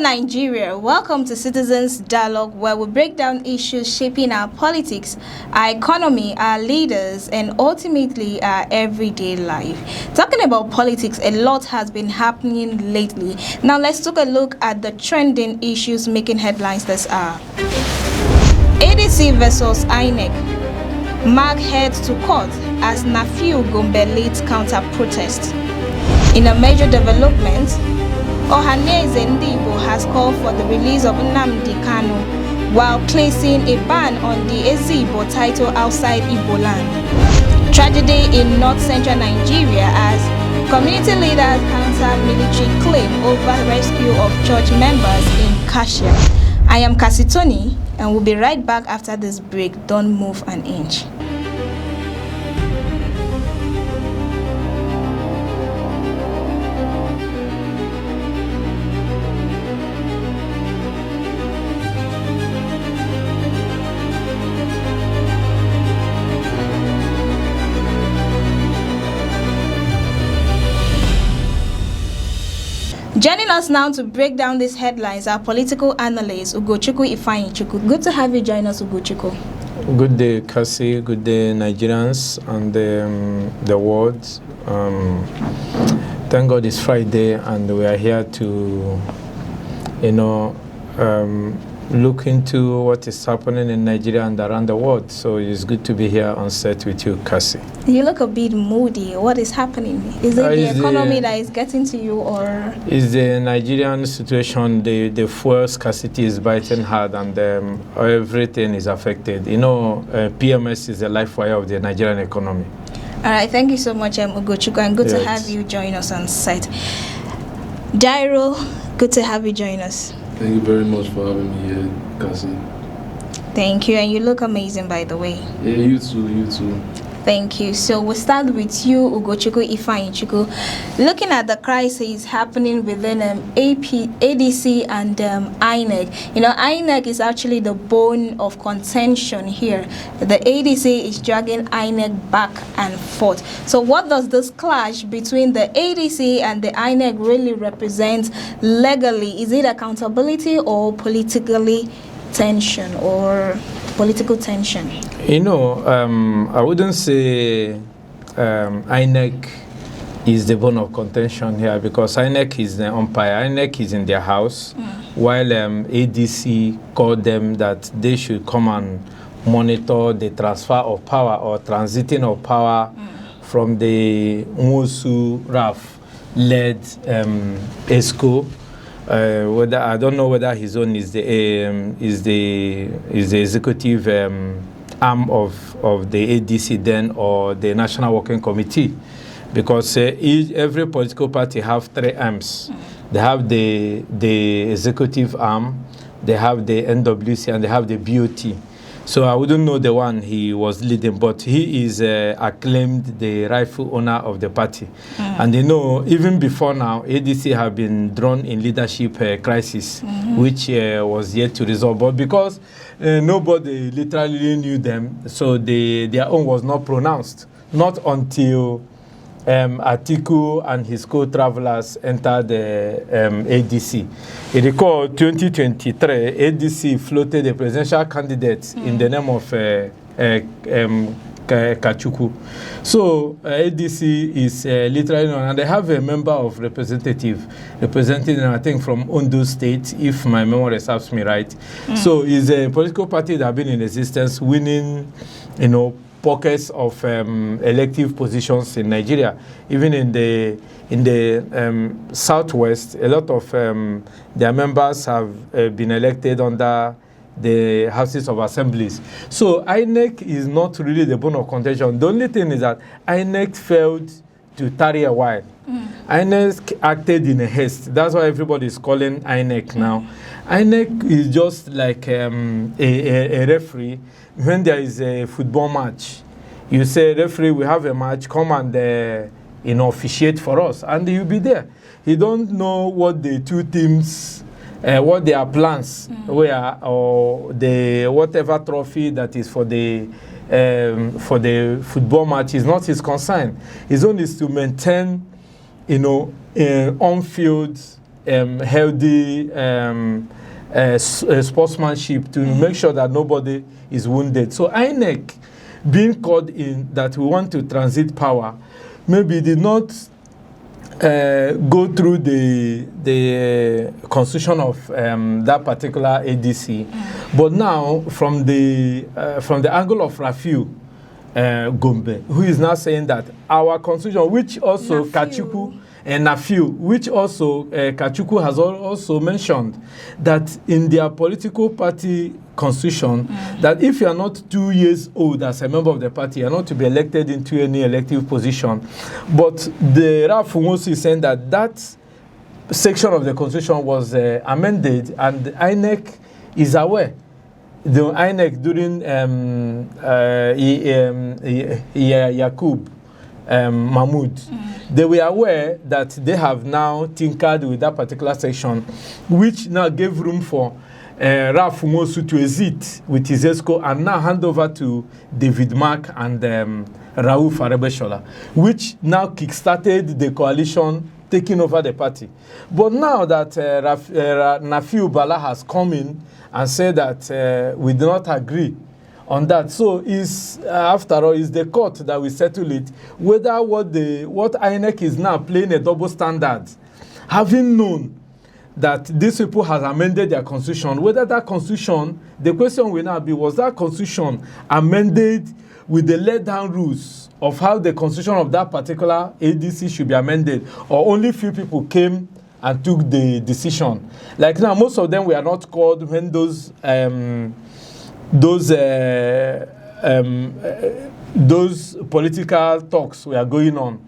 Nigeria, welcome to Citizens Dialogue, where we break down issues shaping our politics, our economy, our leaders, and ultimately our everyday life. Talking about politics, a lot has been happening lately. Now let's take a look at the trending issues making headlines this hour. ADC versus INEC. Mark heads to court as Nafiu Gombe leads counter-protest. In a major development, Ohanaeze Ndigbo has called for the release of Nnamdi Kanu while placing a ban on the Ezeigbo title outside Igbo land. Tragedy in north-central Nigeria as community leaders counter military claim over rescue of church members in Kashia. I am Kasitoni and we'll be right back after this break. Don't move an inch. Joining us now to break down these headlines are political analyst Ugochukwu Ifeanyichukwu. Good to have you join us, Ugochukwu. Good day, Cassie. Good day, Nigerians and the world. Thank God it's Friday and we are here to, look into what is happening in Nigeria and around the world. So it's good to be here on set with you, Cassie. You look a bit moody. What is happening? Is it the economy that is getting to you, or? Is the Nigerian situation, the fuel scarcity is biting hard and everything is affected. PMS is the life wire of the Nigerian economy. All right, thank you so much, Ugochukwu, and good to have you join us on site. Dairo, good to have you join us. Thank you very much for having me here, Cassie. Thank you, and you look amazing, by the way. Yeah, you too. Thank you. So we'll start with you, Ugochukwu Ifeanyichukwu. Looking at the crisis happening within ADC and INEC. INEC is actually the bone of contention here. The ADC is dragging INEC back and forth. So what does this clash between the ADC and the INEC really represent legally? Is it accountability or politically tension or political tension? I wouldn't say INEC is the bone of contention here because INEC is the umpire. INEC is in their house, while ADC called them that they should come and monitor the transfer of power or transiting of power from the Musu RAF-led ESCO. Whether I don't know whether his own is the executive arm of the ADC then or the National Working Committee, because every political party have three arms. They have the executive arm, they have the NWC, and they have the BOT. So I wouldn't know the one he was leading, but he is acclaimed the rightful owner of the party. And even before now, ADC have been drawn in leadership crisis, which was yet to resolve. But because nobody literally knew them, so their own was not pronounced. Not until Atiku and his co-travelers entered the ADC. You recall 2023, ADC floated a presidential candidate in the name of Kachuku. So ADC is literally known, and they have a member of representative representing them, I think, from Ondo State, if my memory serves me right. So it's a political party that has been in existence, winning, pockets of elective positions in Nigeria. Even in the southwest, a lot of their members have been elected under the houses of assemblies. So INEC is not really the bone of contention. The only thing is that INEC failed to tarry a while. INEC acted in a haste. That's why everybody is calling INEC now. INEC is just like a referee. When there is a football match, you say, referee, we have a match, come and officiate for us, and you'll be there. You don't know what the two teams, what their plans were, or the whatever trophy that is for the football match is not his concern. His own is to maintain, on-field healthy sportsmanship to make sure that nobody is wounded. So INEC being called in that we want to transit power, maybe did not go through the constitution of that particular ADC, but now from the angle of Rafiu Gombe, who is now saying that our constitution, which also Kachuku and Nafiu, which also Kachuku has also mentioned, that in their political party constitution, that if you are not 2 years old as a member of the party, you are not to be elected into any elective position. But the Raf Fumosi is saying that that section of the constitution was amended, and the INEC is aware. The INEC during Yakub Mahmoud, they were aware that they have now tinkered with that particular section, which now gave room for Raf Mosu to exit with Ezeigbo and now hand over to David Mark and Rauf Aregbesola, which now kickstarted the coalition taking over the party. But now that Nafiu Bala has come in and said that we do not agree on that, so is after all is the court that will settle it, whether what INEC is now playing a double standard, having known that these people has amended their constitution, whether that constitution, the question will now be, was that constitution amended with the laid down rules of how the constitution of that particular ADC should be amended, or only few people came and took the decision? Like now, most of them were not called when those political talks were going on,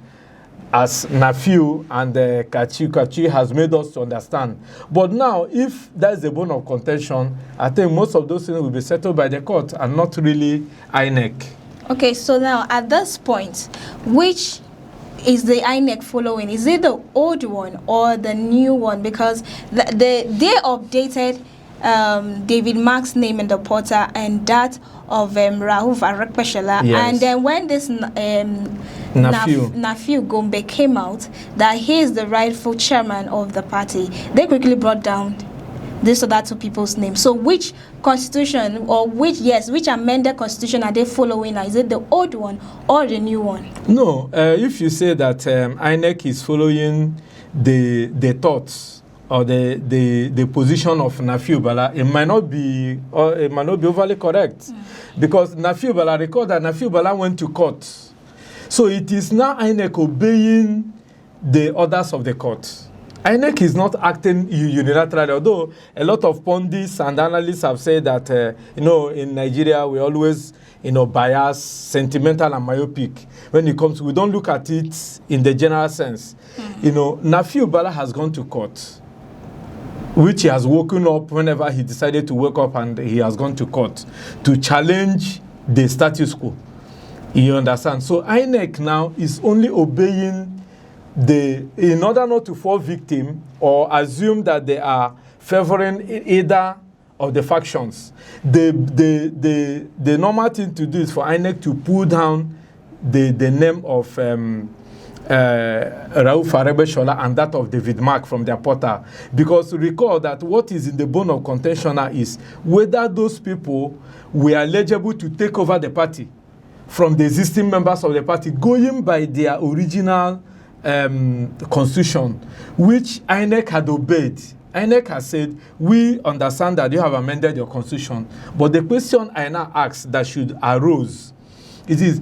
as Nafiu and Kachi has made us to understand. But now, if that's the bone of contention, I think most of those things will be settled by the court and not really INEC. Okay, so now at this point, which is the INEC following? Is it the old one or the new one? Because they updated David Mark's name in the portal and that of Rauf Aregbesola, yes. And then when this Nafiu Gombe came out that he is the rightful chairman of the party, they quickly brought down this or that two people's names. So which constitution or which amended constitution are they following? Is it the old one or the new one? No, if you say that INEC is following the thoughts or the position of Nafiu Bala, it might not be overly correct, because Nafiu Bala, recall that Nafiu Bala went to court, so it is now INEC obeying the orders of the court. INEC is not acting unilaterally, although a lot of pundits and analysts have said that in Nigeria we always bias, sentimental and myopic when it comes to, we don't look at it in the general sense. Nafiu Bala has gone to court, which he has woken up whenever he decided to wake up, and he has gone to court to challenge the status quo. You understand? So INEC now is only obeying in order not to fall victim or assume that they are favoring either of the factions. The normal thing to do is for INEC to pull down the name of Rauf Aregbesola and that of David Mark from their portal, because recall that what is in the bone of contention now is whether those people were eligible to take over the party from the existing members of the party, going by their original constitution, which INEC had obeyed. INEC has said, we understand that you have amended your constitution, but the question I now ask that should arise is,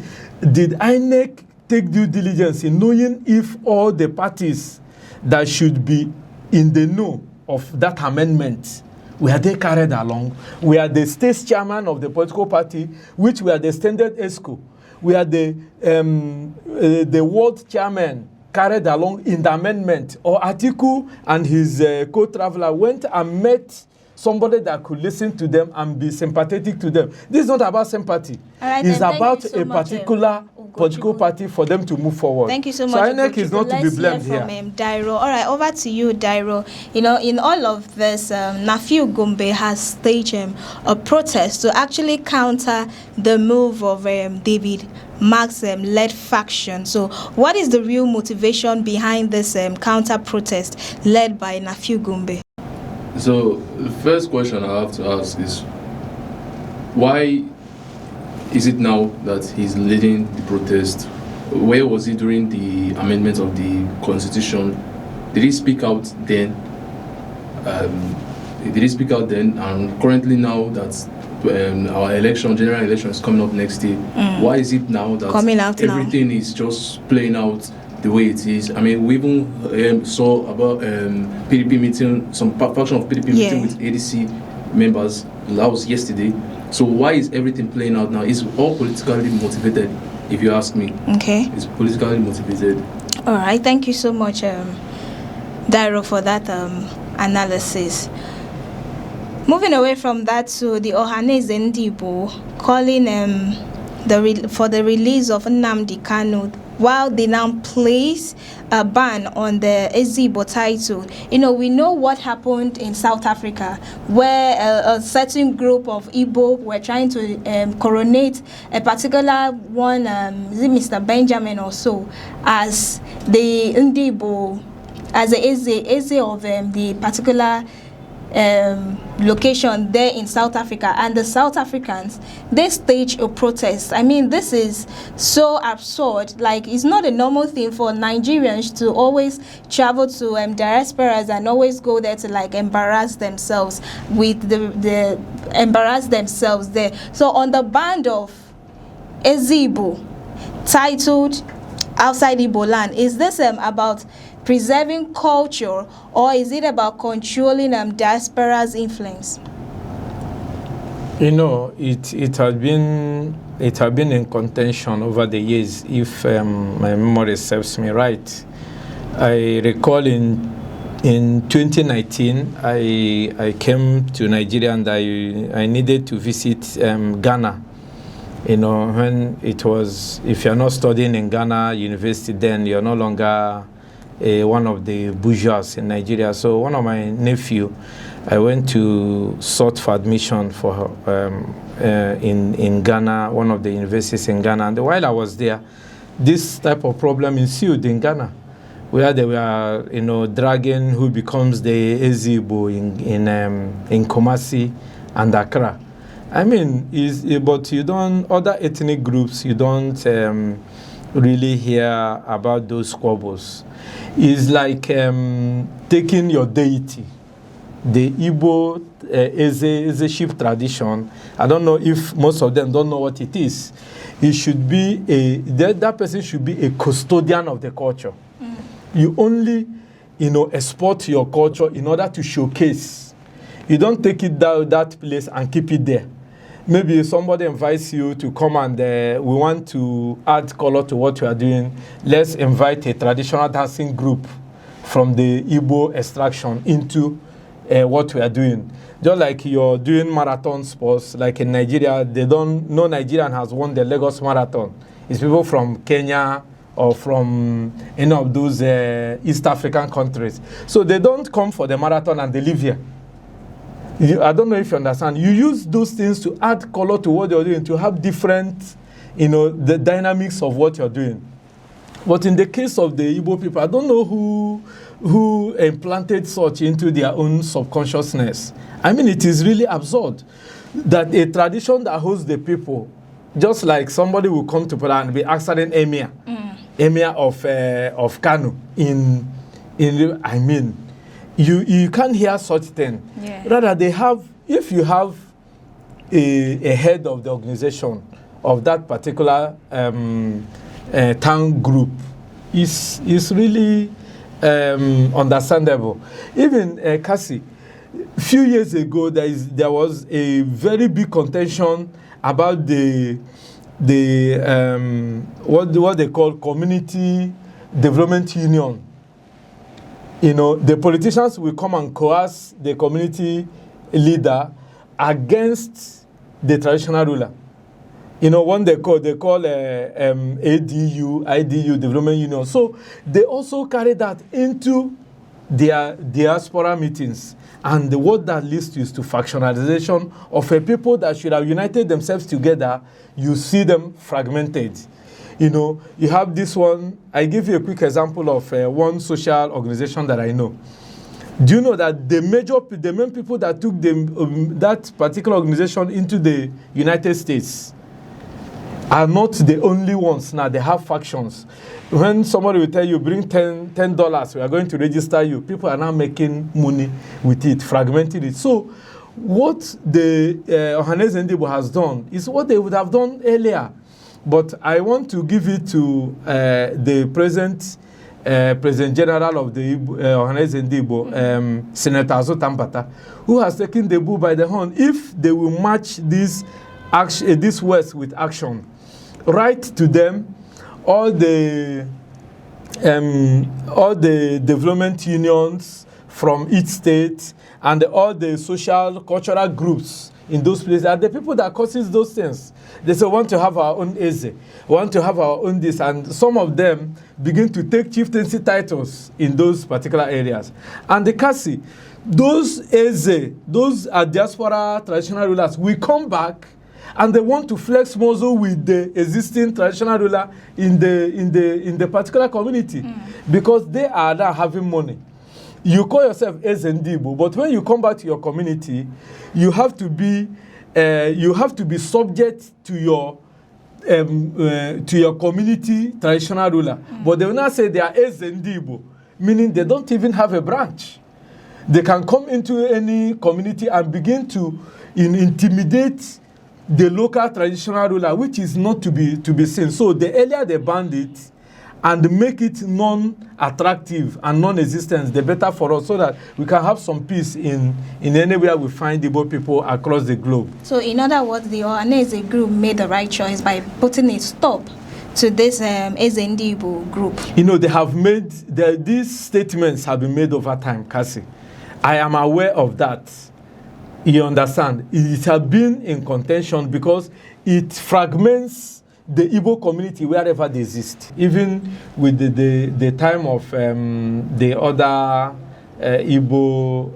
did INEC take due diligence in knowing if all the parties that should be in the know of that amendment, were they carried along? We are the state chairman of the political party, which were the standard ESCO. We are the world chairman carried along in the amendment, or Atiku and his co-traveler went and met somebody that could listen to them and be sympathetic to them. This is not about sympathy. Right, it's about a particular political party for them to move forward. Thank you so much. So INEC is not to be blamed here. Dairo. All right, over to you, Dairo. In all of this, Nafiu Gombe has staged a protest to actually counter the move of David Marx-led faction. So what is the real motivation behind this counter-protest led by Nafiu Gumbe? So the first question I have to ask is, why is it now that he's leading the protest? Where was he during the amendment of the constitution? Did he speak out then? And currently now that our general election is coming up next year, why is it now that everything is just playing out the way it is? I mean, we even saw about PDP meeting, some faction of PDP meeting with ADC members. That was yesterday. So why is everything playing out now? It's all politically motivated, if you ask me. Okay. It's politically motivated. All right. Thank you so much, Dairo, for that analysis. Moving away from that to the Ohanaeze Ndigbo calling for the release of Nnamdi Kanu, while they now place a ban on the Ezeigbo title. We know what happened in South Africa, where a certain group of Igbo were trying to coronate a particular one, Mr. Benjamin or so, as the Ndigbo, as the Eze of the particular location there in South Africa, and the South Africans, they staged a protest. I mean, this is so absurd. Like, it's not a normal thing for Nigerians to always travel to diasporas and always go there to like embarrass themselves with the embarrass themselves there. So on the band of Ezeigbo titled Outside Igbo Land, is this about preserving culture, or is it about controlling diaspora's influence? It had been in contention over the years, if my memory serves me right. I recall in 2019 I came to Nigeria and I needed to visit Ghana. When it was, if you're not studying in Ghana university, then you're no longer one of the bourgeois in Nigeria. So one of my nephew, I went to sought for admission for in Ghana, one of the universities in Ghana. And while I was there, this type of problem ensued in Ghana, where they were, dragging who becomes the Ezeigbo in Kumasi and Accra. I mean, but you don't, other ethnic groups, you don't really hear about those squabbles. It's like taking your deity, the Igbo Eze tradition. I don't know if most of them don't know what it is. It should be that person should be a custodian of the culture. You only, export your culture in order to showcase. You don't take it down that place and keep it there. Maybe somebody invites you to come and we want to add color to what you are doing. Let's invite a traditional dancing group from the Igbo extraction into what we are doing. Just like you're doing marathon sports, like in Nigeria, no Nigerian has won the Lagos Marathon. It's people from Kenya or from any of those East African countries. So they don't come for the marathon and they live here. I don't know if you understand. You use those things to add color to what you're doing, to have different, the dynamics of what you're doing. But in the case of the Igbo people, I don't know who implanted such into their own subconsciousness. I mean, it is really absurd that a tradition that holds the people, just like somebody will come to Pada and be asking Emir of Kanu I mean, you can't hear such thing. Yeah. Rather, if you have a head of the organization of that particular town group, is really understandable. Even Cassie, a few years ago, there was a very big contention about what they call community development union. The politicians will come and coerce the community leader against the traditional ruler. One they call IDU, Development Union. So they also carry that into their diaspora meetings. And what that leads to is to factionalization of a people that should have united themselves together. You see them fragmented. You know, you have this one. I give you a quick example of one social organization that I know. Do you know that the main people that took that particular organization into the United States are not the only ones now? They have factions. When somebody will tell you, bring $10, we are going to register you, people are now making money with it, fragmenting it. So what the Ohanaeze Ndigbo has done is what they would have done earlier. But I want to give it to the President General of the Ohanaeze Ndigbo, Senator Azotambata, who has taken the bull by the horn. If they will match this words with action, write to them all the development unions from each state and all the social cultural groups in those places are the people that causes those things. They say, we want to have our own Eze, we want to have our own this, and some of them begin to take chieftaincy titles in those particular areas. And the Kasi, those Eze, those are diaspora traditional rulers, will come back and they want to flex muscle with the existing traditional ruler in the particular community because they are now having money. You call yourself Ezeigbo, but when you come back to your community, you have to be subject to your community traditional ruler. But they will not say they are Ezeigbo, meaning they don't even have a branch. They can come into any community and begin to intimidate the local traditional ruler, which is not to be seen. So the earlier they ban it and make it non-attractive and non-existent, the better for us, so that we can have some peace in anywhere we find Igbo people across the globe. So in other words, the Ohanaeze group made the right choice by putting a stop to this Ezeigbo group. You know, they have made, these statements have been made over time, Cassie. I am aware of that. You understand? It has been in contention because it fragments the Igbo community wherever they exist. Even with the time of the other Igbo,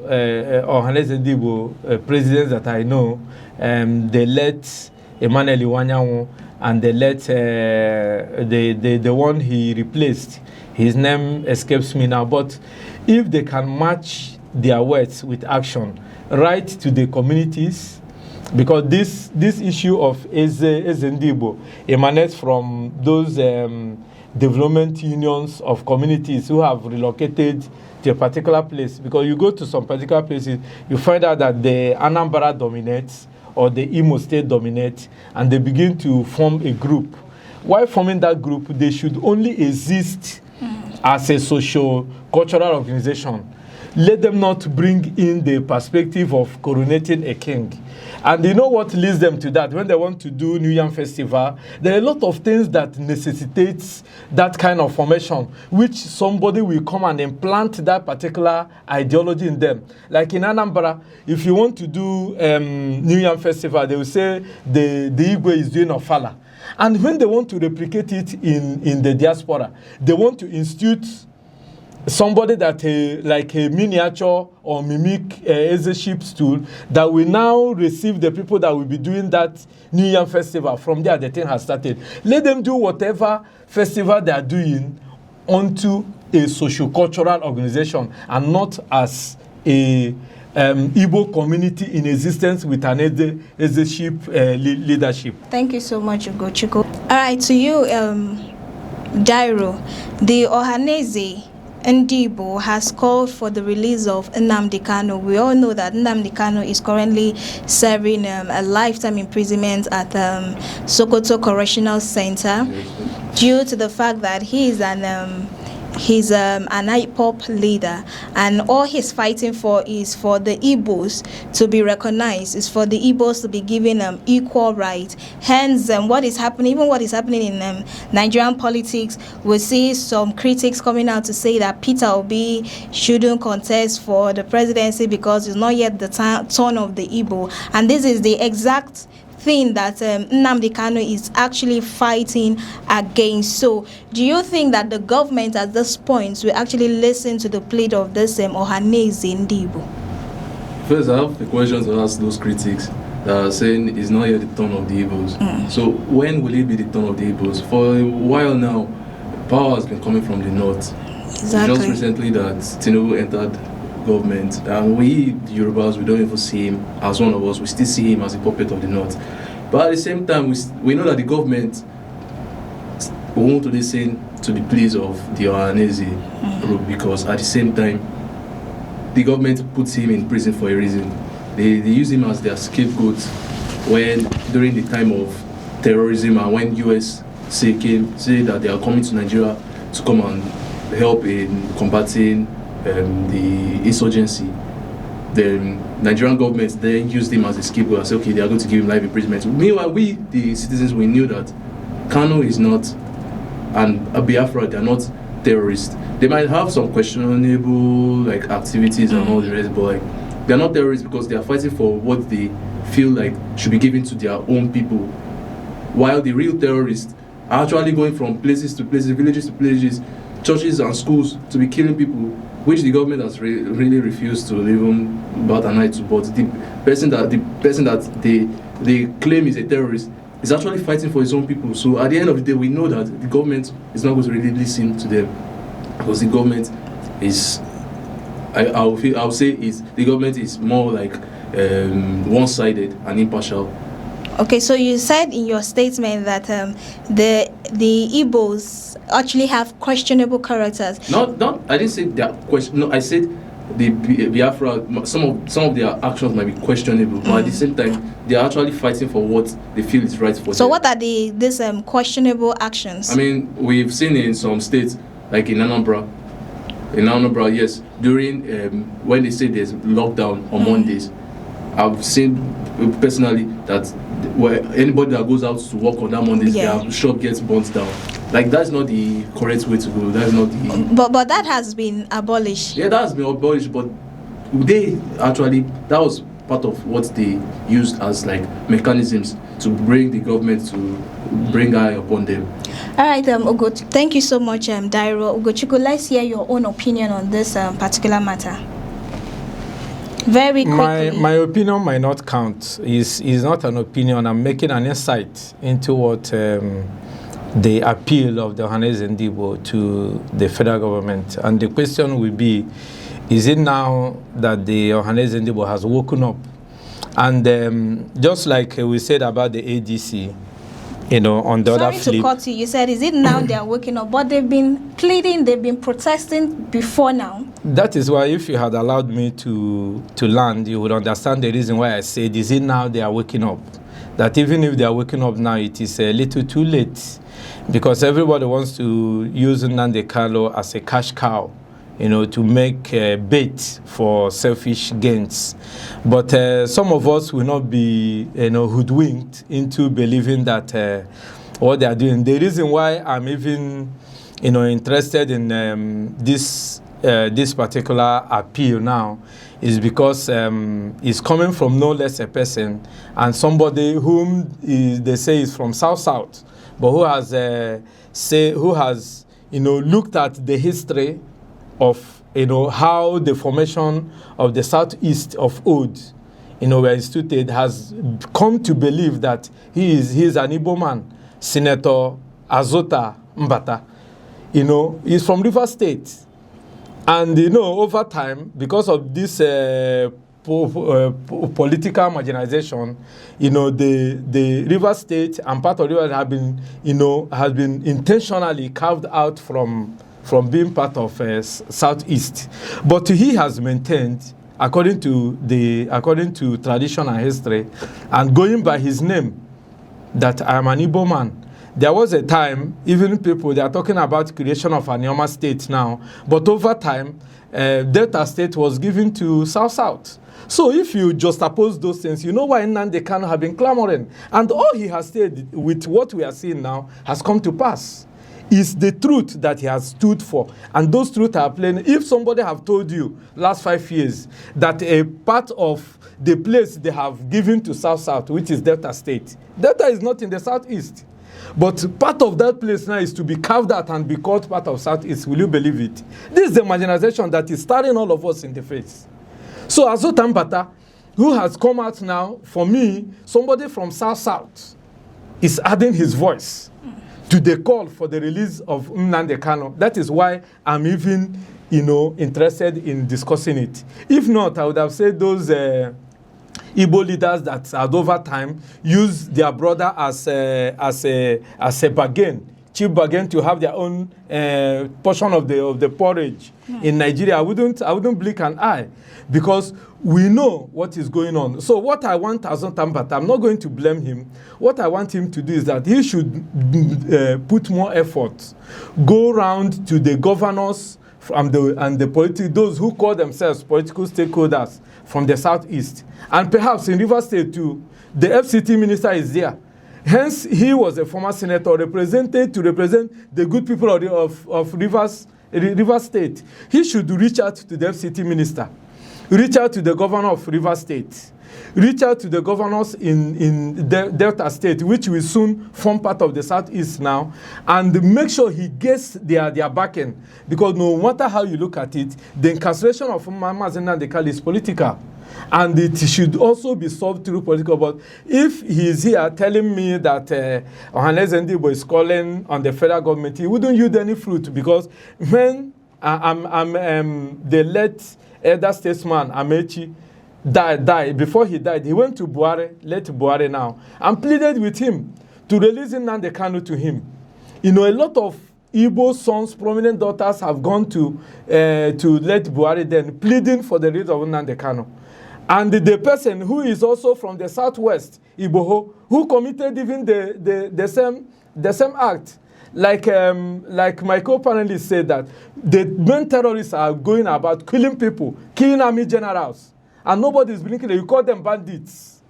Ohanaeze Ndigbo presidents that I know, they let Emmanuel Iwanyanwu and they let the one he replaced, his name escapes me now, but if they can match their words with action, right to the communities, because this issue of Ezeigbo emanates from those development unions of communities who have relocated to a particular place. Because you go to some particular places, you find out that the Anambra dominates or the Imo State dominates, and they begin to form a group. While forming that group, they should only exist as a socio-cultural organization. Let them not bring in the perspective of coronating a king. And you know what leads them to that? When they want to do New Yam Festival, there are a lot of things that necessitates that kind of formation, which somebody will come and implant that particular ideology in them. Like in Anambra, if you want to do New Yam Festival, they will say the Igwe is doing Ofala. And when they want to replicate it in the diaspora, they want to institute somebody that like a miniature or mimic as a ship stool that will now receive the people that will be doing that New Year festival. From there, the thing has started. Let them do whatever festival they are doing onto a socio-cultural organization and not as a Igbo community in existence with an ship leadership. Thank you so much, Ugochukwu. All right, to you, Dairo, the Ohanaeze Ndigbo has called for the release of Nnamdi Kanu. We all know that Nnamdi Kanu is currently serving a lifetime imprisonment at Sokoto Correctional Center due to the fact that he is he's an IPOP leader, and all he's fighting for is for the Igbos to be recognized, is for the Igbos to be given equal rights. Hence, what is happening in Nigerian politics, we see some critics coming out to say that Peter Obi shouldn't contest for the presidency because it's not yet the turn of the Igbo, and this is the exact thing that Nnamdi Kanu is actually fighting against. So do you think that the government at this point will actually listen to the plea of this Ohanaeze Ndigbo? First, I have the questions to ask those critics. saying it's not yet the turn of the Igbos. So when will it be the turn of the Igbos? For a while now, power has been coming from the north. Exactly. Just recently that Tinubu entered government, and we, the Yorubas, we don't even see him as one of us. We still see him as a puppet of the north. But at the same time, we know that the government won't listen to the pleas of the Ohanaeze group, because at the same time, the government puts him in prison for a reason. They use him as their scapegoat when during the time of terrorism, and when US say that they are coming to Nigeria to come and help in combating the insurgency. The Nigerian government then used him as a scapegoat and said, okay, they are going to give him life imprisonment. Meanwhile, we, the citizens, we knew that Kanu is not, and Biafra, they are not terrorists. They might have some questionable activities and all the rest, but they are not terrorists because they are fighting for what they feel like should be given to their own people. While the real terrorists are actually going from places to places, villages to villages, churches and schools to be killing people, which the government has really refused to even bat an eye to. But the person that they claim is a terrorist is actually fighting for his own people. So at the end of the day, we know that the government is not going to really listen to them, because the government is, I'll say the government is more like one-sided and impartial. Okay, so you said in your statement that the Igbos actually have questionable characters. I didn't say they are question. No, I said the Biafra. Some of their actions might be questionable, but at the same time, they are actually fighting for what they feel is right for them. So, what are these questionable actions? I mean, we've seen in some states, like in Anambra. In Anambra, yes, during when they say there's lockdown on Mondays, I've seen personally that where anybody that goes out to work on that Monday, their shop gets burnt down. That's not the correct way to go. That's not the. But that has been abolished. Yeah, that has been abolished. But that was part of what they used as mechanisms to bring the government to bring eye upon them. All right, Ugochukwu, thank you so much, Dairo. Ugochukwu, let's hear your own opinion on this particular matter. Very quickly. My opinion might not count. Is not an opinion. I'm making an insight into what the appeal of the Ohanaeze Ndigbo to the federal government. And the question will be, is it now that the Ohanaeze Ndigbo has woken up? And just like we said about the ADC, on the other flip. Sorry to cut you. You said, is it now they are waking up? But they've been pleading, they've been protesting before now. That is why if you had allowed me to land, you would understand the reason why I said, is it now they are waking up? That even if they are waking up now, it is a little too late. Because everybody wants to use Nnamdi Kanu as a cash cow, to make bait for selfish gains. But some of us will not be, hoodwinked into believing that what they are doing. The reason why I'm even, interested in this particular appeal now is because it's coming from no less a person and somebody whom they say is from South, but who has looked at the history of how the formation of the Southeast of old, where instituted, has come to believe that he is an Igbo man, Senator Azota Mbata. He's from Rivers State, and over time, because of this political marginalization, the Rivers State and part of Rivers have been, has been intentionally carved out from being part of Southeast. But he has maintained, according to tradition and history, and going by his name, that I am an Igbo man. There was a time, even people, they are talking about creation of an Ioma state now, but over time, Delta State was given to South. So if you juxtapose those things, you know why Nnamdi Kanu have been clamoring. And all he has said with what we are seeing now has come to pass. Is the truth that he has stood for. And those truths are plain. If somebody have told you last 5 years that a part of the place they have given to South, which is Delta State, Delta is not in the Southeast. But part of that place now is to be carved out and be called part of Southeast. Will you believe it? This is the marginalization that is staring all of us in the face. So Azota Mbata, who has come out now, for me, somebody from South is adding his voice to the call for the release of Nnamdi Kanu. That is why I'm even, interested in discussing it. If not, I would have said those Igbo leaders that had over time used their brother as a bargain, cheap bargain, to have their own portion of the porridge in Nigeria. I wouldn't blink an eye, because we know what is going on. So what I want Azotambata, I'm not going to blame him. What I want him to do is that he should put more effort, go round to the governors and those who call themselves political stakeholders from the southeast, and perhaps in Rivers State too. The FCT minister is there. Hence, he was a former senator represented to represent the good people of Rivers State. He should reach out to the FCT minister, reach out to the governor of Rivers State, reach out to the governors in Delta State, which will soon form part of the Southeast now, and make sure he gets their backing. Because no matter how you look at it, the incarceration of Ohanaeze Ndigbo is political. And it should also be solved through political. But if he's here telling me that Ohanaeze Ndigbo is calling on the federal government, he wouldn't yield any fruit, because when the late elder statesman Amechi died, before he died, he went to late Buhari now, and pleaded with him to release Nnamdi Kanu to him. A lot of Igbo sons, prominent daughters, have gone to late Buhari then, pleading for the release of Nnamdi Kanu. And the person who is also from the southwest, Igboho, who committed even the same act, like my co-panelists said, that the main terrorists are going about killing people, killing army generals, and nobody is blinking. You call them bandits.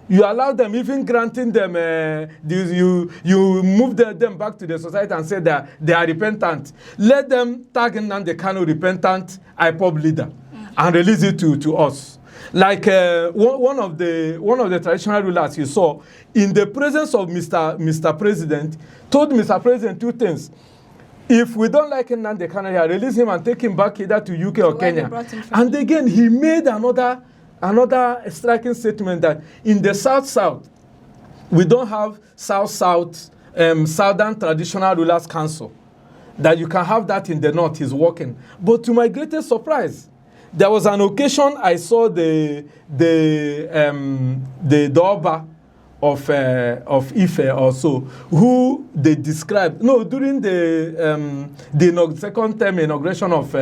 You allow them, even granting them, you move them back to the society and say that they are repentant. Let them tag Nnamdi Kanu repentant IPOB leader and release it to us. Like one of the traditional rulers you saw, in the presence of Mr. President, told Mr. President two things. If we don't like Nnamdi Kanu, release him and take him back either to UK or Kenya. And again, he made another striking statement that in the South, we don't have Southern Traditional Rulers Council. That you can have that in the North is working. But to my greatest surprise, there was an occasion I saw the Oba of Ife also, who they described during the second term inauguration of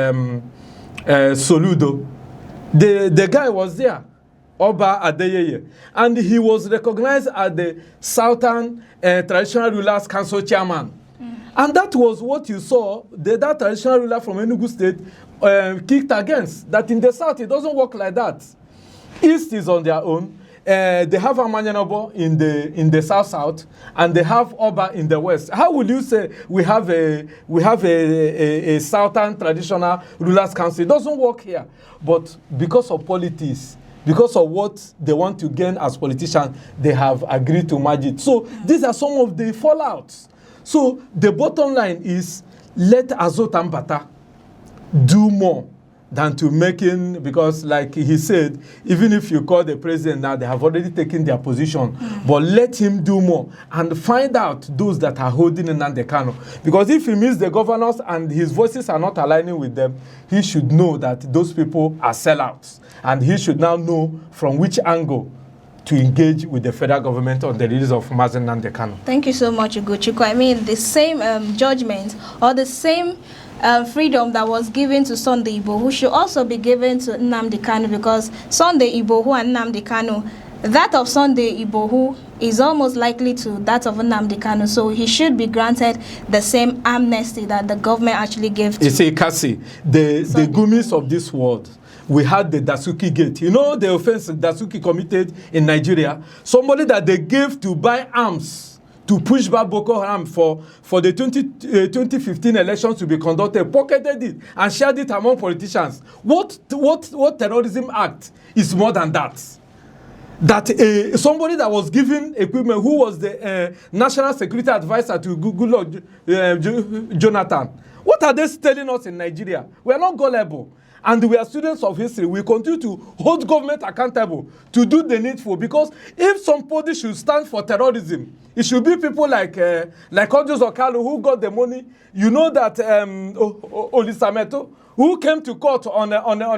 Soludo. The guy was there, Oba Adeyeye, and he was recognized as the Southern Traditional Rulers Council chairman. And that was what you saw, that traditional ruler from Enugu State kicked against, that in the South it doesn't work like that. East is on their own. They have Amanyanobo in the South, and they have Oba in the West. How will you say we have a Southern Traditional Rulers Council? It doesn't work here. But because of politics, because of what they want to gain as politicians, they have agreed to merge it. So these are some of the fallouts. So the bottom line is, let Azotambata do more than to making, because like he said, even if you call the president now, they have already taken their position. But let him do more and find out those that are holding Nnamdi Kanu. Because if he meets the governors and his voices are not aligning with them, he should know that those people are sellouts. And he should now know from which angle to engage with the federal government on the release of Nnamdi Kanu. Thank you so much, Ugochukwu. I mean, the same judgment or the same freedom that was given to Sunday Igboho should also be given to Nnamdi Kanu, because Sunday Igboho and Nnamdi Kanu, that of Sunday Igboho is almost likely to that of Nnamdi Kanu, so he should be granted the same amnesty that the government actually gave to. You see, Kasi, the Gumis of this world. We had the Dasuki Gate. You know the offense Dasuki committed in Nigeria? Somebody that they gave to buy arms to push back Boko Haram for the 2015 elections to be conducted, pocketed it and shared it among politicians. What terrorism act is more than that? That somebody that was given equipment, who was the national security advisor to Goodluck Jonathan. What are they telling us in Nigeria? We are not gullible. and we are students of history, we continue to hold government accountable to do the needful. Because if somebody should stand for terrorism, it should be people like Odjus Okalu, who got the money. You know that Olisameto, who came to court on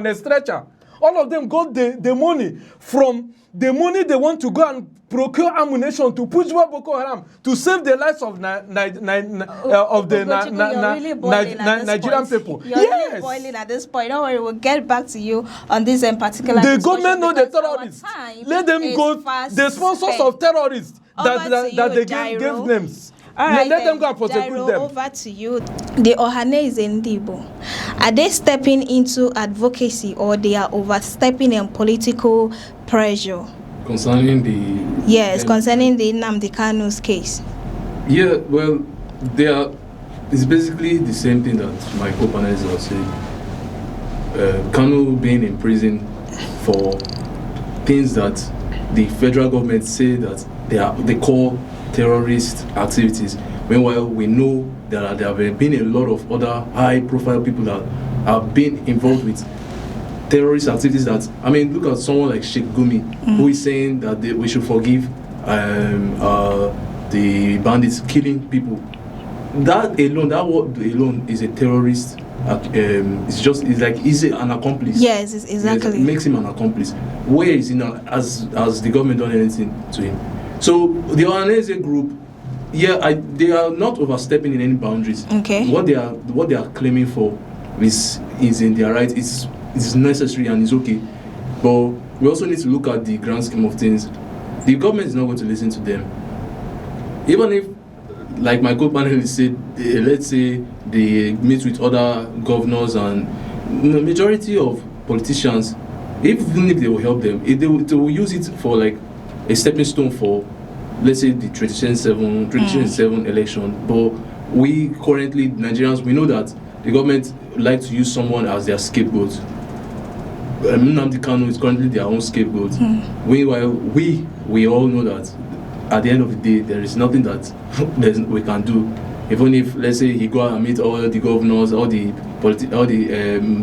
a stretcher. All of them got the money from the money they want to go and procure ammunition to push Boko Haram to save the lives of the Nigerian people. You're really boiling at this point. Don't worry, we'll get back to you on this in particular. The government know the terrorists. Let them go. The sponsors of terrorists that they gave names. All right, let them go and prosecute them. Over to you. The Ohanaeze Ndigbo, are they stepping into advocacy or they are overstepping in political pressure? Concerning the... Yes, concerning the Nnamdi Kanu's case. Yeah, well, it's basically the same thing that my co-panelists are saying. Kanu being in prison for things that the federal government say that they call terrorist activities. Meanwhile, we know that there have been a lot of other high-profile people that have been involved with terrorist activities. That, I mean, look at someone like Sheikh Gumi, who is saying that we should forgive the bandits killing people. That word alone is a terrorist. He's an accomplice. Yes, exactly. It makes him an accomplice. Where is he now? Has the government done anything to him? So the Ohanaeze group, they are not overstepping in any boundaries. Okay. What they are claiming for is in their right. It's necessary and it's okay. But we also need to look at the grand scheme of things. The government is not going to listen to them. Even if, like my co-panelist said, let's say they meet with other governors and the majority of politicians, even if they will help them, they will use it for like a stepping stone for, let's say, the 2027 election. But we currently, Nigerians, we know that the government like to use someone as their scapegoat. Nnamdi Kanu is currently their own scapegoat. Meanwhile, we all know that at the end of the day, there is nothing that we can do. Even if, let's say, he go out and meet all the governors, all the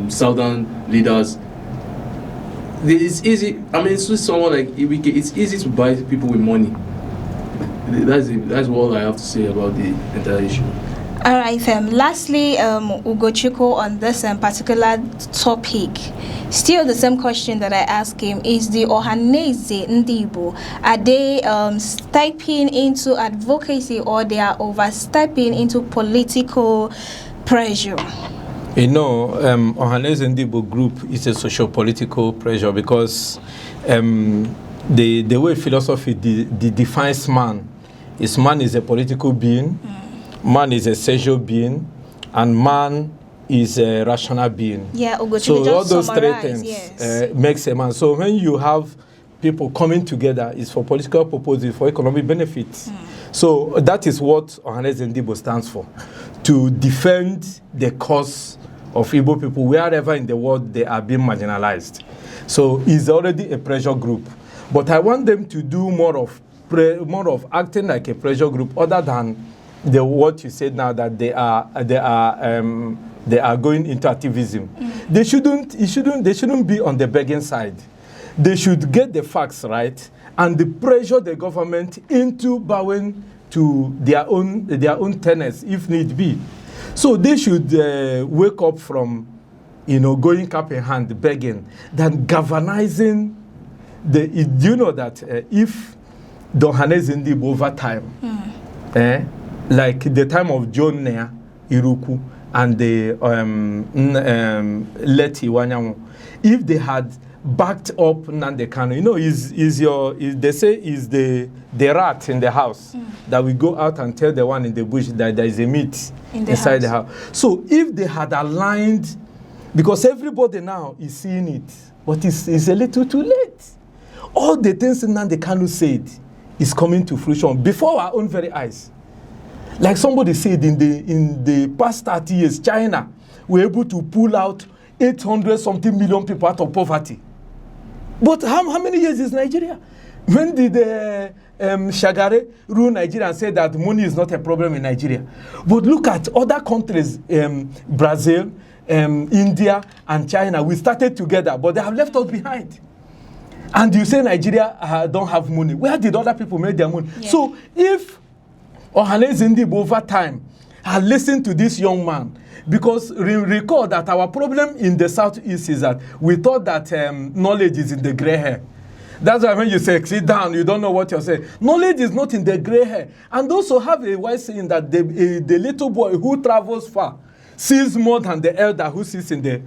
southern leaders, it's easy. I mean, it's just someone like it's easy to buy people with money. That's all I have to say about the entire issue. All right, lastly, Ugochukwu, on this particular topic, still the same question that I asked him, is the Ohanaeze Ndigbo, are they stepping into advocacy or they are overstepping into political pressure? You know, Ohanaeze Ndigbo group is a socio-political pressure because the way philosophy defines man is a political being, man is a social being, and man is a rational being. Yeah, so all those three things makes a man. So when you have people coming together, it's for political purposes, for economic benefits. So that is what Ohanaeze Ndigbo stands for, to defend the cause of Igbo people wherever in the world they are being marginalized. So it's already a pressure group. But I want them to do more of acting like a pressure group, other than what you said now, that they are going into activism. They shouldn't be on the begging side. They should get the facts right and pressure the government into bowing to their own tenets if need be. So they should wake up from, going cap in hand begging, than galvanizing do you know that if the Ohanaeze Ndigbo over time, like the time of John Nea, Iruku, and the Leti Wanyamu, if they had backed up Nnamdi Kanu, they say is the rat in the house that we go out and tell the one in the bush that there is a meat inside the house. So if they had aligned, because everybody now is seeing it, but it's a little too late. All the things Nnamdi Kanu said is coming to fruition before our own very eyes. Like somebody said, in the past 30 years, China were able to pull out 800-something million people out of poverty. But how many years is Nigeria? When did Shagare rule Nigeria and say that money is not a problem in Nigeria? But look at other countries, Brazil, India and China, we started together, but they have left us behind. And you say Nigeria don't have money. Where did other people make their money? Yeah. So if Ohanaeze Ndigbo over time had listened to this young man, because recall that our problem in the Southeast is that we thought that knowledge is in the gray hair. That's why when you say, sit down, you don't know what you're saying. Knowledge is not in the gray hair. And also have a wise saying that the little boy who travels far sees more than the elder who sits in the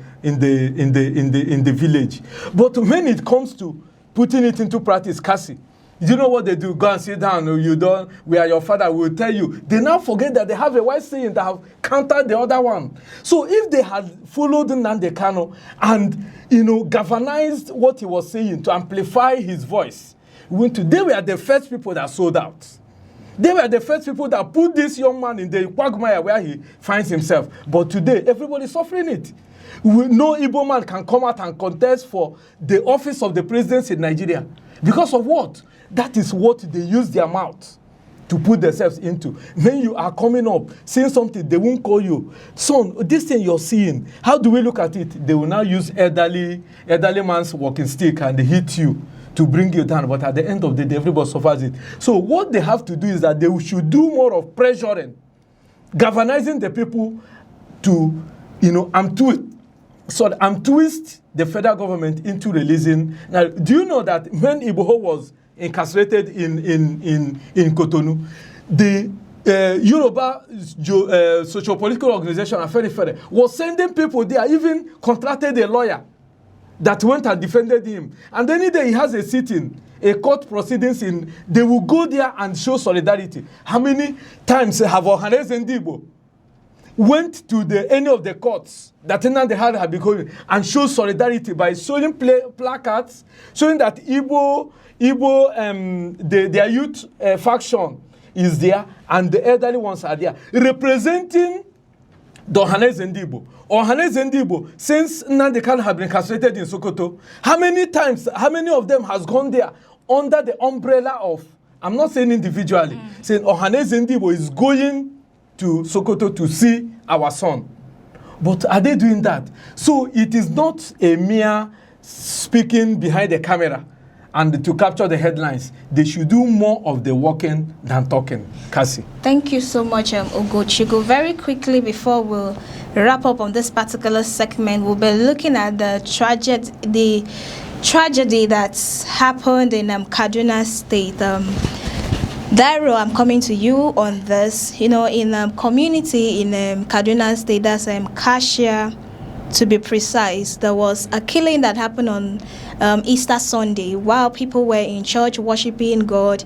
village. But when it comes to putting it into practice, Cassie, you know what they do? Go and sit down. You don't. We are your father. We will tell you. They now forget that they have a wise saying that have countered the other one. So if they had followed Nnamdi Kanu and galvanized what he was saying to amplify his voice, they were the first people that sold out. They were the first people that put this young man in the quagmire where he finds himself. But today, everybody's suffering it. No Igbo man can come out and contest for the office of the presidency in Nigeria. Because of what? That is what they use their mouth to put themselves into. When you are coming up, saying something, they won't call you. Son, this thing you're seeing, how do we look at it? They will now use elderly man's walking stick and they hit you to bring you down. But at the end of the day, everybody suffers it. So what they have to do is that they should do more of pressuring, galvanizing the people to, twist the federal government into releasing. Now, do you know that when Igbo was incarcerated in Cotonou, the Yoruba socio-political organization, Afenifere, was sending people there, even contracted a lawyer that went and defended him. And any day he has a sitting, a court proceedings they will go there and show solidarity. How many times have Ohanaeze Ndigbo went to any of the courts that Nnamdi had become and showed solidarity by showing placards, showing that their youth faction is there and the elderly ones are there, representing the Ohanaeze Ndigbo. Ohanaeze Ndigbo, since Nnamdi Kanu have been incarcerated in Sokoto, how many of them has gone there under the umbrella of, I'm not saying individually, saying Ohanaeze Ndigbo is going to Sokoto to see our son. But are they doing that? So it is not a mere speaking behind the camera and to capture the headlines. They should do more of the walking than talking. Cassie. Thank you so much, Ugochukwu. Very quickly, before we'll wrap up on this particular segment, we'll be looking at the tragedy that's happened in Kaduna State. Dairo, I'm coming to you on this. In community in Kaduna State, that's Kashia, to be precise, there was a killing that happened on Easter Sunday while people were in church worshiping God.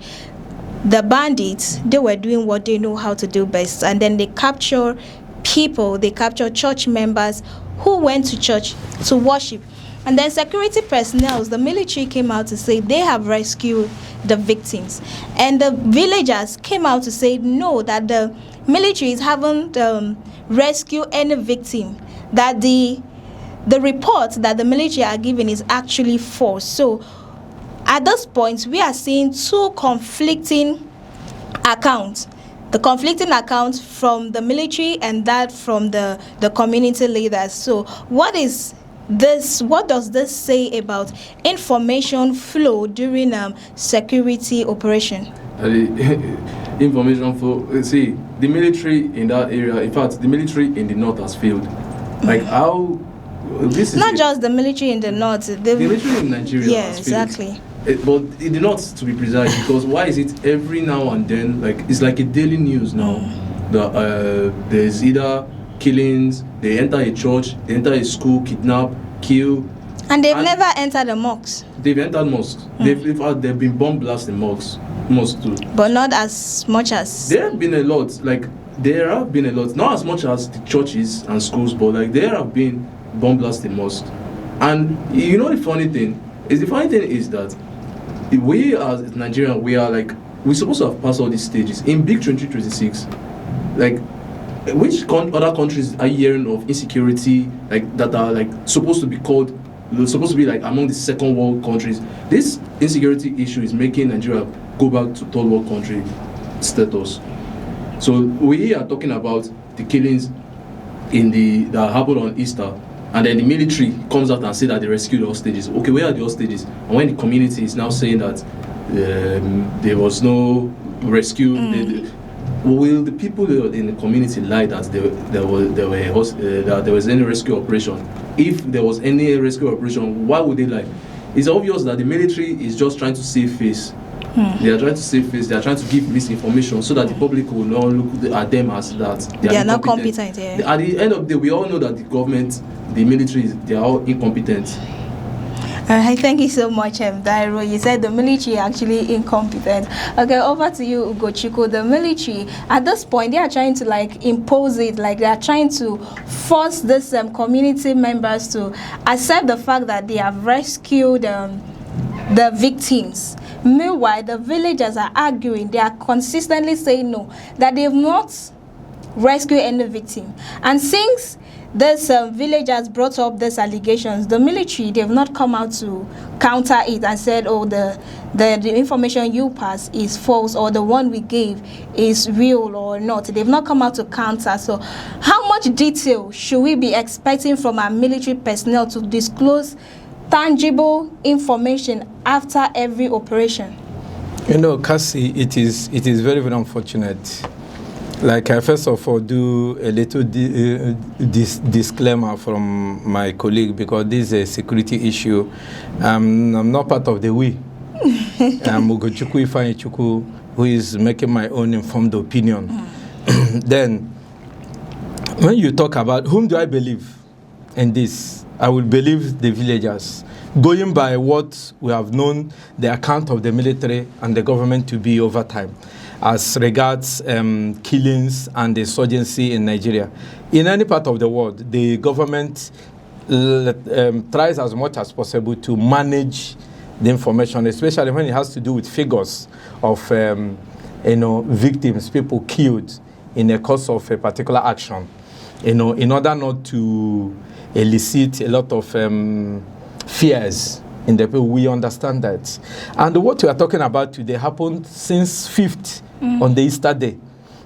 The bandits, they were doing what they know how to do best, and then they capture people, they capture church members who went to church to worship. And then security personnel, the military came out to say they have rescued the victims. And the villagers came out to say no, that the militaries haven't rescued any victim, that the report that the military are giving is actually false. So at this point, we are seeing two conflicting accounts. The conflicting accounts from the military and that from the community leaders. So what does this say about information flow during security operation? Information flow. See, the military in that area, in fact, the military in the north has failed. Like how this is not just the military in the north. The military in Nigeria. Yeah, has failed. exactly. But in the north, to be precise, because why is it every now and then, like it's like a daily news now, that there's either killings, they enter a church, they enter a school, kidnap, kill. And they've never entered the mosques. They've entered mosques. They've been bomb blasting mosques too. But not as much as... There have been a lot, not as much as the churches and schools, but like there have been bomb blasting mosques. And you know the funny thing is that we as Nigerian, we're supposed to have passed all these stages. In big 2026, like which other countries are hearing of insecurity that are supposed to be like among the second world countries? This insecurity issue is making Nigeria go back to third world country status. So we are talking about the killings that happened on Easter, and then the military comes out and say that they rescued the hostages. Okay, where are the hostages? And when the community is now saying that there was no rescue, will the people in the community lie that there was any rescue operation? If there was any rescue operation, why would they lie? It's obvious that the military is just trying to save face. They are trying to save face. They are trying to give misinformation so that the public will not look at them as that they are not competent. Yeah. At the end of the day, we all know that the government, the military, they are all incompetent. All right, thank you so much, Dairo. You said the military are actually incompetent. Okay, over to you, Ugochukwu. The military, at this point, they are trying to impose it, they are trying to force this community members to accept the fact that they have rescued the victims. Meanwhile, the villagers are arguing, they are consistently saying no, that they have not rescued any victim. And since this villagers brought up these allegations, the military, they have not come out to counter it and said, oh, the information you pass is false, or the one we gave is real or not. They've not come out to counter. So how much detail should we be expecting from our military personnel to disclose tangible information after every operation? You know, Cassie, it is very, very unfortunate. First of all, do a little disclaimer from my colleague, because this is a security issue. I'm not part of the we. I'm Ugochukwu Ifeanyichukwu, who is making my own informed opinion. Then, when you talk about whom do I believe in this, I will believe the villagers, going by what we have known the account of the military and the government to be over time, as regards killings and insurgency in Nigeria. In any part of the world, the government tries as much as possible to manage the information, especially when it has to do with figures of victims, people killed in the course of a particular action, in order not to elicit a lot of fears in the people. We understand that. And what we are talking about today happened since 5th on the Easter day,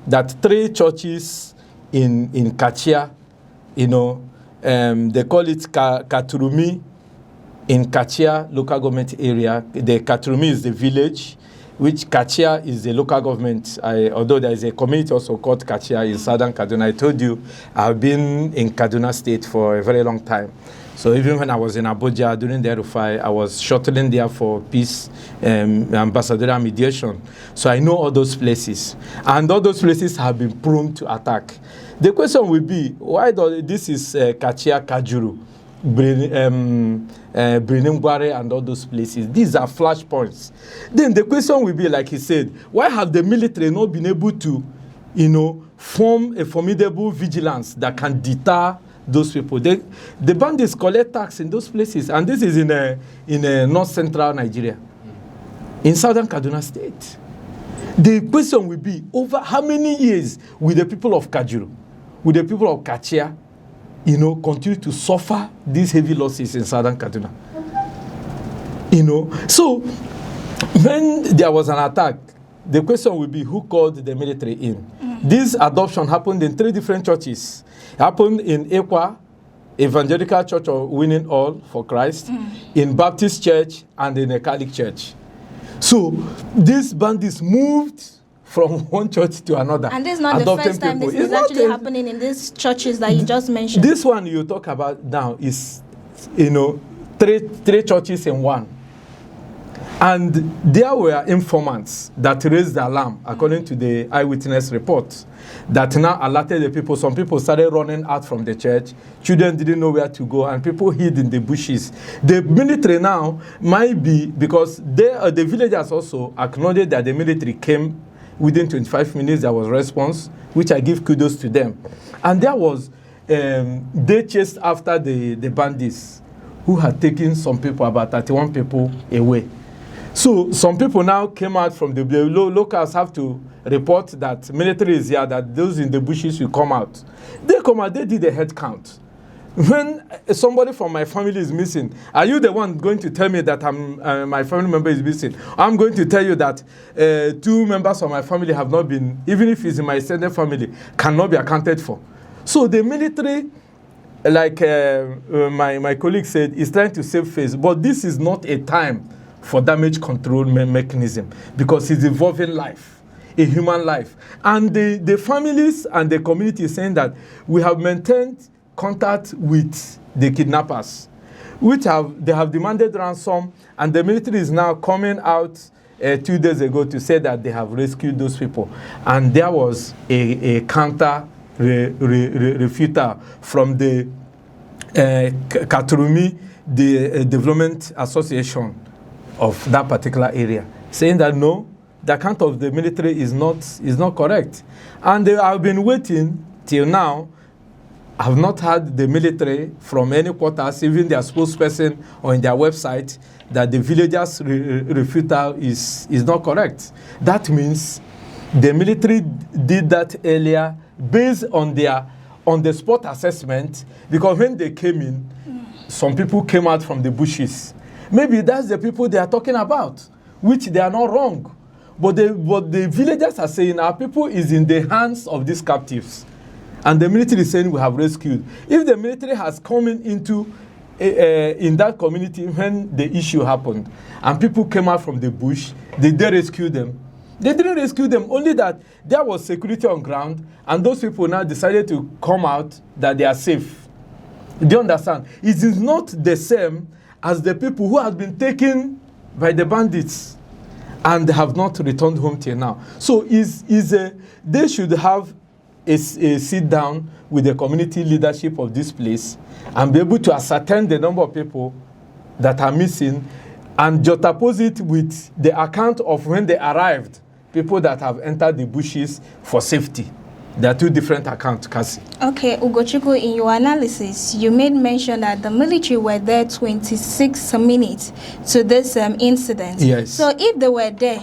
that 3 churches in Kachia, they call it Katurumi, in Kachia local government area. The Katurumi is the village, which Kachia is the local government. Although there is a community also called Kachia in southern Kaduna. I told you, I've been in Kaduna State for a very long time. So even when I was in Abuja during the el-rufai, I was shuttling there for peace, ambassadorial mediation. So I know all those places. And all those places have been prone to attack. The question will be, why this is Kachia, Kajuru, Brinimgware and all those places? These are flashpoints. Then the question will be, like he said, why have the military not been able to, form a formidable vigilance that can deter those people? The bandits collect tax in those places, and this is in north-central Nigeria, in southern Kaduna State. The question will be, over how many years will the people of Kajuru, will the people of Kachia, continue to suffer these heavy losses in southern Kaduna? So when there was an attack, the question will be, who called the military in? This adoption happened in 3 different churches. It happened in Ekwa, Evangelical Church of Winning All for Christ, in Baptist Church, and in a Catholic Church. So these bandits moved from one church to another. And this is not the first time this is actually happening in these churches that you just mentioned. This one you talk about now is, 3 churches in one. And there were informants that raised the alarm, according to the eyewitness report, that now alerted the people. Some people started running out from the church. Children didn't know where to go, and people hid in the bushes. The military now might be, because the villagers also acknowledged that the military came within 25 minutes. There was response, which I give kudos to them. And there was, they chased after the bandits who had taken some people, about 31 people, away. So some people now came out from the locals have to report that military is here, that those in the bushes will come out. They come out, they did a head count. When somebody from my family is missing, are you the one going to tell me that my family member is missing? I'm going to tell you that 2 members of my family have not been, even if it's in my extended family, cannot be accounted for. So the military, like my colleague said, is trying to save face. But this is not a time for damage control mechanism because it's involving life, a human life. And the families and the community is saying that we have maintained contact with the kidnappers, which they have demanded ransom, and the military is now coming out 2 days ago to say that they have rescued those people. And there was a counter refutal from the Katurumi, the Development Association of that particular area, saying that no, the account of the military is not correct. And they have been waiting till now. I have not heard the military from any quarters, even their spokesperson on their website, that the villagers' refutal is not correct. That means the military did that earlier based on their on-the-spot assessment, because when they came in, some people came out from the bushes. Maybe that's the people they are talking about, which they are not wrong. But the villagers are saying our people is in the hands of these captives. And the military is saying we have rescued. If the military has come into in that community when the issue happened and people came out from the bush, did they rescue them? They didn't rescue them, only that there was security on ground and those people now decided to come out that they are safe. Do you understand? It is not the same as the people who have been taken by the bandits and have not returned home till now. So they should have a sit down with the community leadership of this place and be able to ascertain the number of people that are missing and juxtapose it with the account of when they arrived, people that have entered the bushes for safety. There are two different accounts, Cassie. Okay, Ugochukwu, in your analysis, you made mention that the military were there 26 minutes to this incident. Yes. So if they were there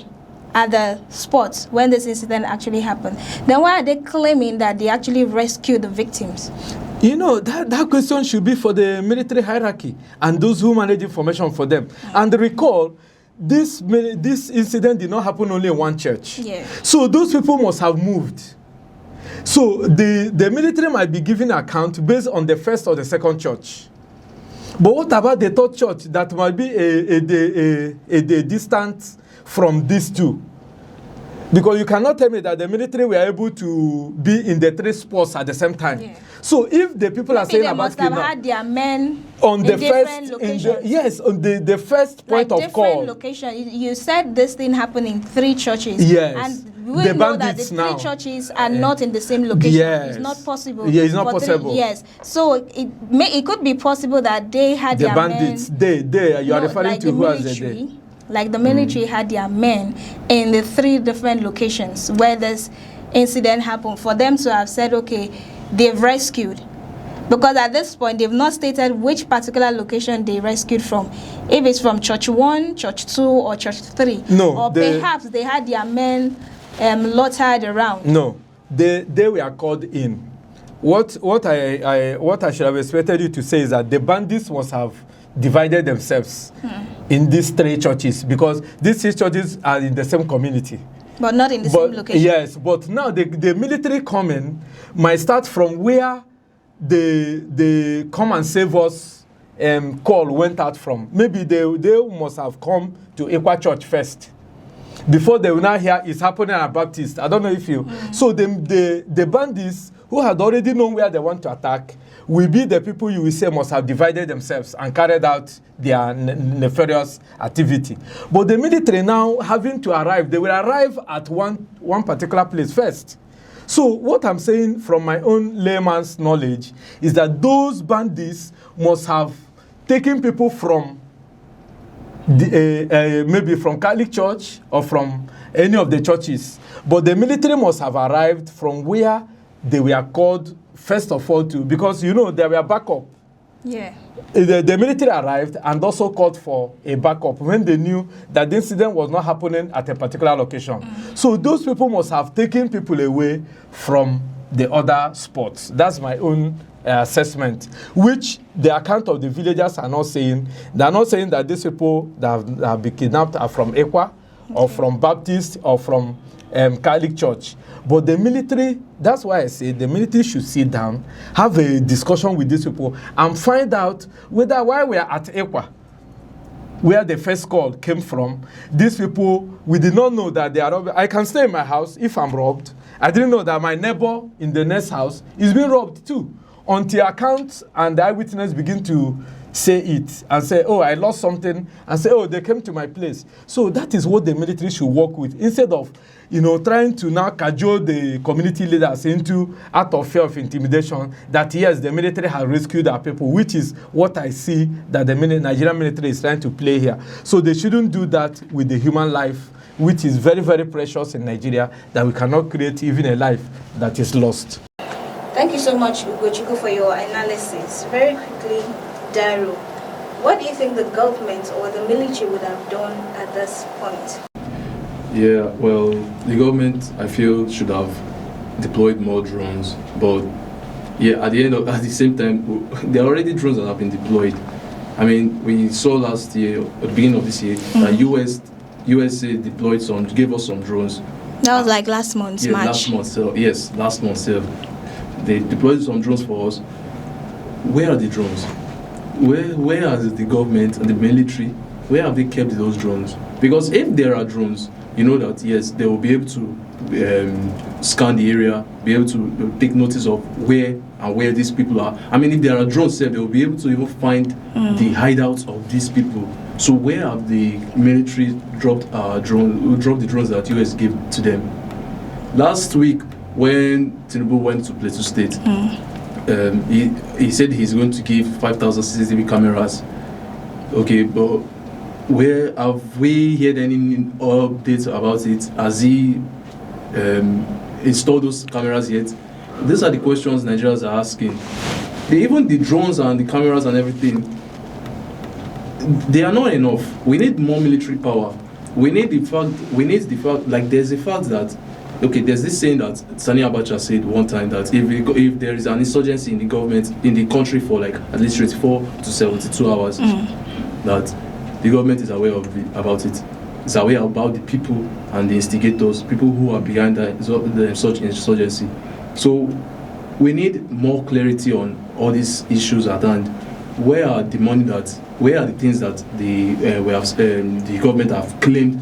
at the spot when this incident actually happened, then why are they claiming that they actually rescued the victims? You know, that question should be for the military hierarchy and those who manage information for them. And recall, this incident did not happen only in one church. Yeah. So those people must have moved. So the military might be giving account based on the first or the second church. But what about the third church that might be a distance from these two? Because you cannot tell me that the military were able to be in the three spots at the same time. Yeah. So if the people are saying about they must have had their men on the different locations. On the first point like of call. Different location. You said this thing happened in 3 churches. Yes. And we know that the 3 churches are not in the same location. Yes. It's not possible. Yeah, it's not possible. Yes. So it could be possible that they had the their bandits. Men. You are referring like to who military, as they? Like the military had their men in the 3 different locations where this incident happened, for them to have said, okay, they've rescued. Because at this point, they've not stated which particular location they rescued from. If it's from Church 1, Church 2, or Church 3. No. Or perhaps they had their men lottered around. No. They were called in. What I should have expected you to say is that the bandits must have divided themselves in these 3 churches, because these 3 churches are in the same community. But not in the same location. Yes, but now the military coming might start from where the come and save us call went out from. Maybe they must have come to Equa Church first before they will now hear it's happening at Baptist. I don't know if you. So the bandits who had already known where they want to attack will be the people you will say must have divided themselves and carried out their nefarious activity. But the military now having to arrive, they will arrive at one particular place first. So what I'm saying from my own layman's knowledge is that those bandits must have taken people from maybe from Catholic Church or from any of the churches. But the military must have arrived from where they were called first of all to, because you know there were backup. Yeah. The military arrived and also called for a backup when they knew that the incident was not happening at a particular location. So those people must have taken people away from the other spots. That's my own assessment, which the account of the villagers are not saying. They are not saying that these people that have been kidnapped are from Equa or from Baptist or from Catholic Church. But the military, that's why I say the military should sit down, have a discussion with these people, and find out whether while we are at Ekwa, where the first call came from, these people, we did not know that they are robbed. I can stay in my house if I'm robbed. I didn't know that my neighbor in the next house is being robbed too. Until accounts and the eyewitness begin to say it and say, oh, I lost something, and say, oh, they came to my place. So that is what the military should work with, instead of, trying to now cajole the community leaders into, out of fear of intimidation, that yes, the military has rescued our people, which is what I see that the Nigerian military is trying to play here. So they shouldn't do that with the human life, which is very, very precious in Nigeria, that we cannot create even a life that is lost. Thank you so much, Ugochukwu, for your analysis. Very quickly, Dairo, what do you think the government or the military would have done at this point? Yeah, well, the government, I feel, should have deployed more drones. But yeah, at the same time, there are already drones that have been deployed. I mean, we saw last year, at the beginning of this year, that USA deployed gave us some drones. That was like last month, yeah, March. Last month. They deployed some drones for us. Where are the drones? Where are the government and the military? Where have they kept those drones? Because if there are drones, you know that yes, they will be able to scan the area, be able to take notice of where these people are. I mean, if there are drones there, they will be able to even find the hideouts of these people. So where have the military dropped the drones that US gave to them? Last week, when Tinubu went to Plateau State, he said he's going to give 5,000 CCTV cameras. Okay, but where have we heard any updates about it? Has he installed those cameras yet? These are the questions Nigerians are asking. Even the drones and the cameras and everything, they are not enough. We need more military power. We need the fact, like there's a fact that, okay, there's this saying that Sani Abacha said one time that if there is an insurgency in the government, in the country for like at least 24 to 72 hours, that the government is aware about it. It's aware about the people and the instigators, people who are behind such insurgency. So we need more clarity on all these issues at hand. Where are the things that the government have claimed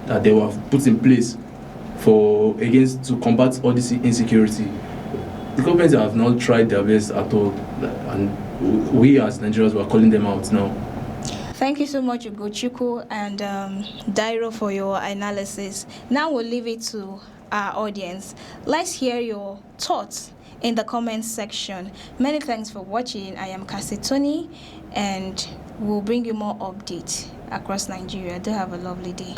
that they have put in place to combat all this insecurity? The government have not tried their best at all, and we as Nigerians were calling them out now. Thank you so much, Ugochukwu and Dairo, for your analysis. Now we'll leave it to our audience. Let's hear your thoughts in the comments section. Many thanks for watching. I am Kasitoni, and we'll bring you more updates across Nigeria. Do have a lovely day.